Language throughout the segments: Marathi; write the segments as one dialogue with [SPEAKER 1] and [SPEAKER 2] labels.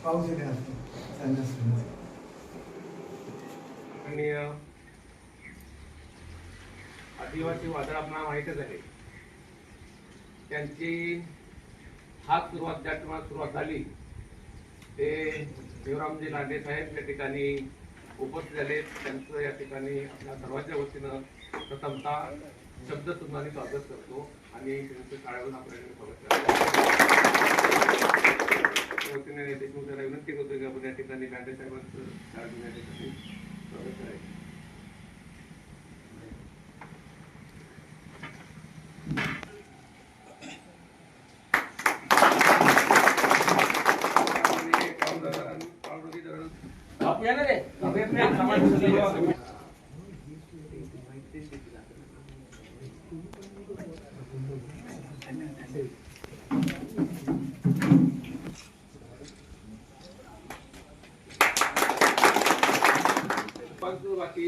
[SPEAKER 1] पाऊस येते
[SPEAKER 2] आणि आदिवासी वादळ आपल्याला माहीतच आहे. त्यांची हात सुरुवात ज्या ठिकाणी सुरुवात झाली ते शिवरामजी लांडे साहेब या ठिकाणी उपस्थित झाले. त्यांचं या ठिकाणी आपल्या सर्वांच्या वतीनं प्रथमतः शब्दसुमनाने स्वागत करतो आणि त्यांचं शाळेवर आपल्याला स्वागत करतो. वतीने देशमुख त्याला विनंती करतो की आपण या ठिकाणी लांडे साहेबांचं शाळेतून या ठिकाणी स्वागत करायचं. बाकी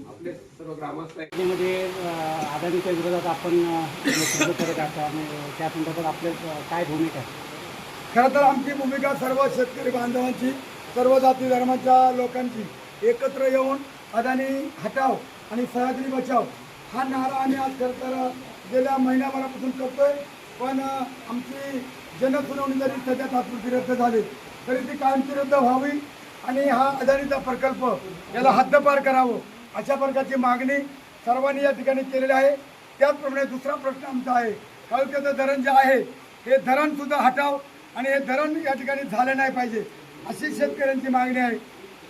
[SPEAKER 2] आपले सर्व ग्रामस्थ
[SPEAKER 3] अदानीच्या विरोधात आपण नेतृत्व करत असतो आणि त्या संदर्भात आपले काय भूमिका आहे?
[SPEAKER 1] खरं तर आमची भूमिका सर्व शेतकरी बांधवांची, सर्व जाती धर्माच्या लोकांची एकत्र येऊन अदानी हटाव आणि सह्याद्री बचाव हा नारा आम्ही आज खरं तर गेल्या महिन्याभरापासून करतोय. पण आमची जनसुनावणी जरी सध्या तात्पुरती रद्द झाली तरी ती कायमची रद्द व्हावी आणि हा अदानीचा प्रकल्प याला हद्दपार करावं अशा प्रकारची मागणी सर्वांनी या ठिकाणी केलेली आहे. त्याचप्रमाणे दुसरा प्रश्न आमचा आहे, काळुक्याचं धरण जे आहे हे धरणसुद्धा हटाव आणि हे धरण या ठिकाणी झालं नाही पाहिजे अशी शेतकऱ्यांची मागणी आहे.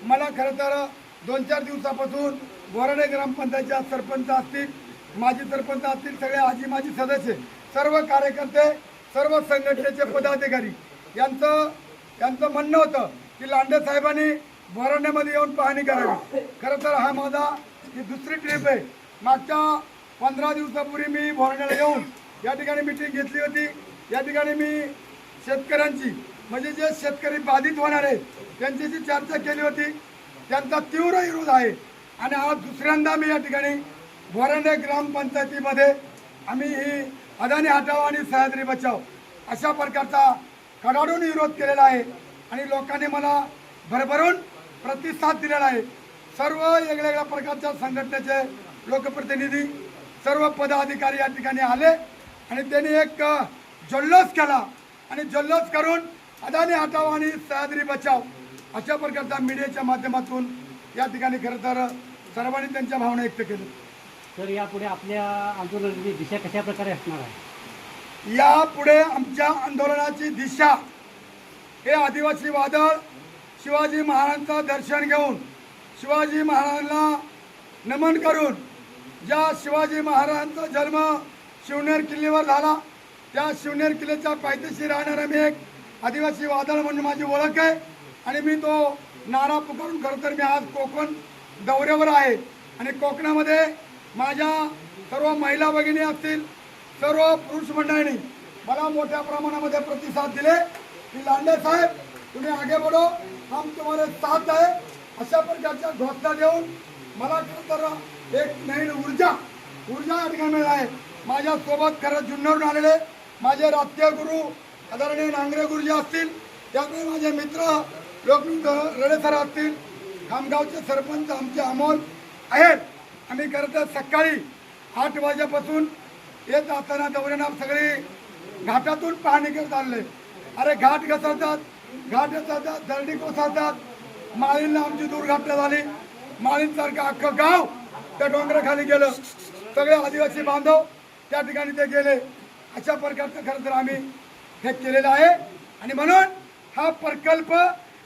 [SPEAKER 1] मला खरं तर 2-4 दिवसापासून बोराडे ग्रामपंचायतच्या सरपंच असतील, माजी सरपंच असतील, सगळे आजी माजी सदस्य, सर्व कार्यकर्ते, सर्व संघटनेचे पदाधिकारी यांचं म्हणणं होतं की लांडे साहेबांनी बोराड्यामध्ये येऊन पाहणी करावी. खरं तर हा माझा ही दुसरी ट्रिप आहे. मागच्या 15 दिवसापूर्वी मी बोराड्याला येऊन या ठिकाणी मिटिंग घेतली होती. या ठिकाणी मी शेतकऱ्यांची म्हणजे जे शेतकरी बाधित होणार आहेत त्यांच्याशी चर्चा केली होती. त्यांचा तीव्र विरोध आहे आणि आज दुसऱ्यांदा मी या ठिकाणी बोराडे ग्रामपंचायतीमध्ये आम्ही ही अदानी हटाव आणि सह्याद्री बचाव अशा प्रकारचा कडाडून विरोध केलेला आहे आणि लोकांनी मला भरभरून प्रतिसाद दिलेला आहे. सर्व वेगवेगळ्या प्रकारच्या संघटनेचे लोकप्रतिनिधी, सर्व पदाधिकारी या ठिकाणी आले आणि त्यांनी एक जल्लोष केला आणि जल्लोष करून अदानी हटाव आणि सह्याद्री बचाव अशा प्रकारच्या मीडियाच्या माध्यमातून या ठिकाणी खरं तर सर्वांनी त्यांच्या भावना व्यक्त केल्या.
[SPEAKER 3] तर यापुढे आपल्या आंदोलनाची दिशा कशा प्रकारे असणार आहे?
[SPEAKER 1] यापुढे आमच्या आंदोलनाची दिशा हे आदिवासी वादळ शिवाजी महाराजांचं दर्शन घेऊन, शिवाजी महाराजांना नमन करून, ज्या शिवाजी महाराजांचा जन्म शिवनेर किल्ल्यावर झाला त्या शिवनेर किल्ल्याच्या पायथ्याशी राहणारा मी एक आदिवासी वादळ म्हणून माझी ओळख आहे आणि मी तो नारा पुकारून खरं तर मी आज कोकण दौऱ्यावर आहे आणि कोकणामध्ये माझ्या सर्व महिला भगिनी असतील, सर्व पुरुष मंडळींनी मला मोठ्या प्रमाणामध्ये प्रतिसाद दिले की लांडे साहेब तुम्ही आगे बढो, हम तुम्हारे साथ आहे अशा प्रकारच्या घोषणा देऊन मला खरं तर एक नवीन ऊर्जा या ठिकाणी मिळाली आहे. माझ्यासोबत खरं जुन्नरून आलेले माझे राजकीय गुरु आदरणीय नांगरे गुरुजी असतील, त्यामुळे माझे मित्र लोकनाथ रडे सर असतील, खामगावचे सरपंच आमचे अमोल आहेत. आम्ही खरं तर सकाळी 8 वाजेपासून येत असताना दौऱ्यानं सगळी घाटातून पाहणी करत आले. अरे घाट घसरतात, घाट घसरतात, दरडी कोसळतात. माळींना आमची दुर्घटना झाली. माळींसारखं अख्खं गाव त्या डोंगराखाली गेलं. सगळे आदिवासी बांधव त्या ठिकाणी ते गेले. अशा प्रकारचं खरं तर आम्ही हे केलेलं आहे आणि म्हणून हा प्रकल्प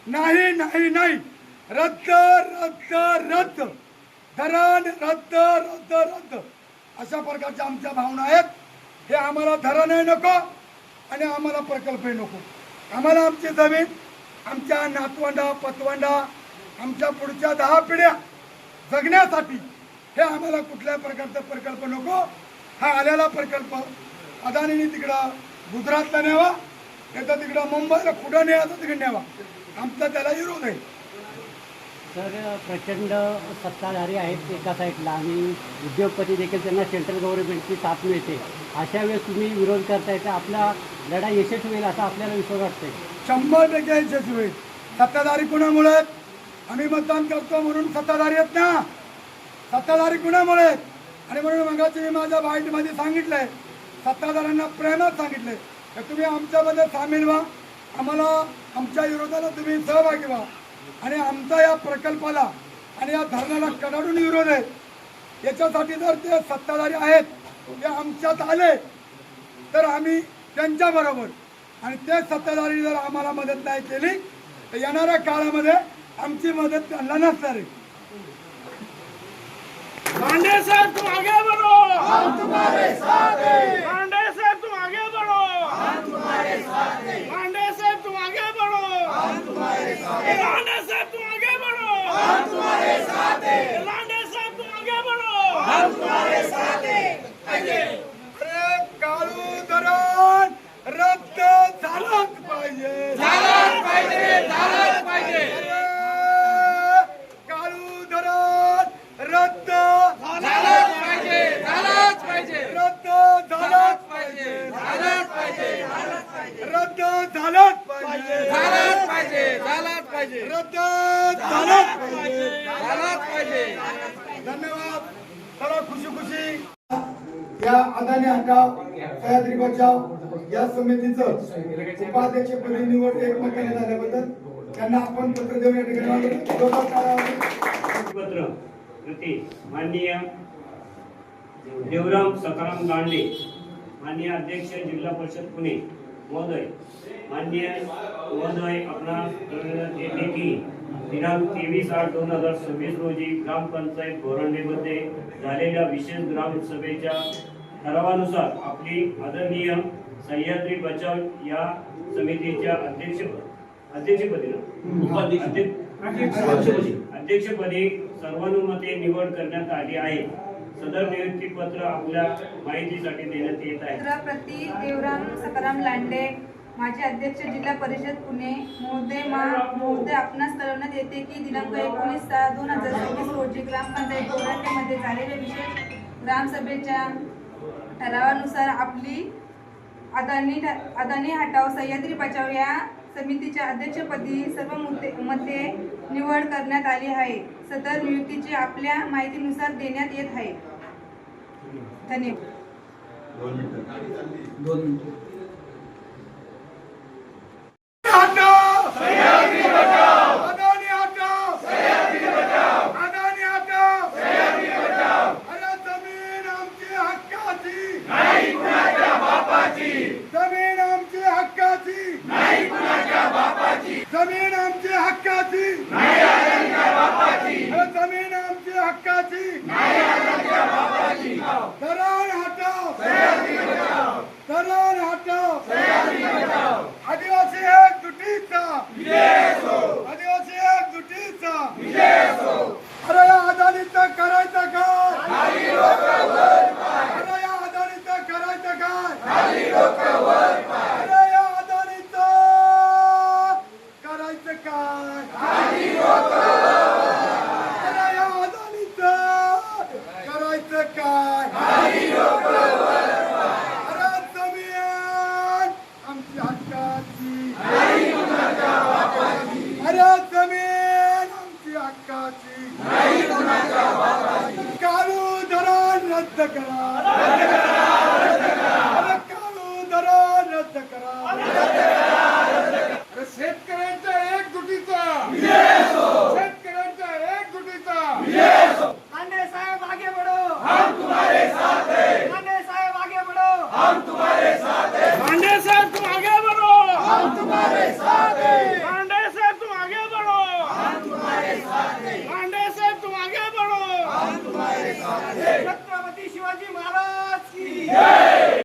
[SPEAKER 1] नाही नाही नाही रद्द रद्द रद्द, धरण रद्द रद्द रद्द अशा प्रकारच्या आमच्या भावना आहेत. हे आम्हाला धरणही नको आणि आम्हाला प्रकल्पही नको. आम्हाला आमची जमीन, आमच्या नातवंडा पतवंडा, आमच्या पुढच्या 10 पिढ्या जगण्यासाठी हे आम्हाला कुठल्याही प्रकारचा प्रकल्प नको. हा आलेला प्रकल्प अदानीने तिकडं गुजरातला न्यावा, येतं तिकडं मुंबईला कुठं न्यायचं तिकडे न्यावा. आमचा त्याला विरोध आहे.
[SPEAKER 3] तर प्रचंड सत्ताधारी आहेत एका साईडला आणि उद्योगपती देखील त्यांना सेंट्रल गव्हर्नमेंटची साथ मिळते. अशा वेळेस तुम्ही विरोध करताय तर आपला लढा यशस्वी होईल असं आपल्याला विश्वास वाटतंय.
[SPEAKER 1] 100% यशस्वी होईल. सत्ताधारी कुणामुळे आहेत? आम्ही मतदान करतो म्हणून सत्ताधारी आहेत ना. सत्ताधारी कुणामुळे आहेत? आणि म्हणून मगाशी मी माझ्या बाईटमध्ये सांगितलंय, सत्ताधाऱ्यांना प्रेमात सांगितलंय की तुम्ही आमच्यामध्ये सामील व्हा, आम्हाला आमच्या विरोधाला तुम्ही सहभागी व्हा आणि आमचा या प्रकल्पाला आणि या धरणाला कडाडून विरोध आहे. याच्यासाठी जर ते सत्ताधारी आहेत ते आमच्यात आले तर आम्ही त्यांच्याबरोबर, आणि ते सत्ताधारी जर आम्हाला मदत नाही केली तर येणाऱ्या काळामध्ये आमची मदत त्यांना नसणार आहे.
[SPEAKER 4] पांडे साहब तुम आगे बढ़ो, हम तुम्हारे साथ हैं। पांडे साहब तुम आगे बढ़ो, हम तुम्हारे साथ हैं। पांडे साहब तुम आगे बढ़ो, हम तुम्हारे साथ हैं। लांडे साहब तुम आगे बढ़ो, हम तुम्हारे साथ हैं। लांडे साहब तुम आगे बढ़ो, हम तुम्हारे साथ हैं।
[SPEAKER 1] अरे काळू धरण रद्द झालंच पाहिजे,
[SPEAKER 4] झालंच पाहिजे, झालंच पाहिजे।
[SPEAKER 1] अरे काळू धरण रद्द
[SPEAKER 4] झालंच पाहिजे, झालंच पाहिजे,
[SPEAKER 1] रद्द झालंच पाहिजे,
[SPEAKER 4] झालंच पाहिजे, झालंच पाहिजे,
[SPEAKER 1] रद्द झालंच पाहिजे,
[SPEAKER 4] झालंच पाहिजे, झालंच पाहिजे,
[SPEAKER 1] रद्द झालंच पाहिजे.
[SPEAKER 4] झालंच पाहिजे।
[SPEAKER 1] धन्यवाद. चला खुशी खुशी या अदानी हटाव सह्याद्री बचाव या समितीचं उपाध्यक्षपदी निवड एकमताने झाल्याबद्दल त्यांना आपण पत्र देऊन या ठिकाणी
[SPEAKER 5] पत्र प्रति माननीय देवराम सखाराम लांडे, माननीय अध्यक्ष जिल्हा परिषद पुणे महोदय, माननीय महोदय आपणास कळविण्यात येते की दिनांक 23/8/2026 रोजी ग्रामपंचायत गोरंडेमध्ये झालेल्या विशेष ग्रामसभेच्या ठरावानुसार आपली आदरणीय सह्याद्री बचाव या समितीच्या अध्यक्षपदी सर्वानुमते निवड करण्यात आली आहे. सदर नियुक्ती पत्र आपल्या माहितीसाठी देण्यात येत आहे.
[SPEAKER 6] पत्र प्रति देवराम सखाराम लांडे, माजी अध्यक्ष जिल्हा परिषद पुणे महोदय आपणास कळवण्यात येते की दिनांक 19/6/2026 रोजी ग्रामपंचायत गोरंडेमध्ये झालेल्या विशेष ग्रामसभेच्या ठरावानुसार आपली अदानी हटाव सह्याद्री बचाव या समितीच्या अध्यक्षपदी सर्व मते निवड करण्यात आली आहे. सदर नियुक्तीची आपल्या माहितीनुसार देण्यात येत आहे. धन्यवाद.
[SPEAKER 1] हटाव सह्याद्री बचाव, अदानी हटाव सह्याद्री बचाव, अदानी हटाव सह्याद्री बचाव. अरे जमीन आमची हक्काची नाही कुणाच्या बापाची, जमीन आमची हक्काची नाही कुणाच्या बापाची, जमीन आमची हक्काची नाही आमच्या बापाची, अरे जमीन आमची हक्काची नाही आमच्या बापाची. धरण हटाव सह्याद्री बचाव, धरण हटाव सह्याद्री बचाव. आदिवासी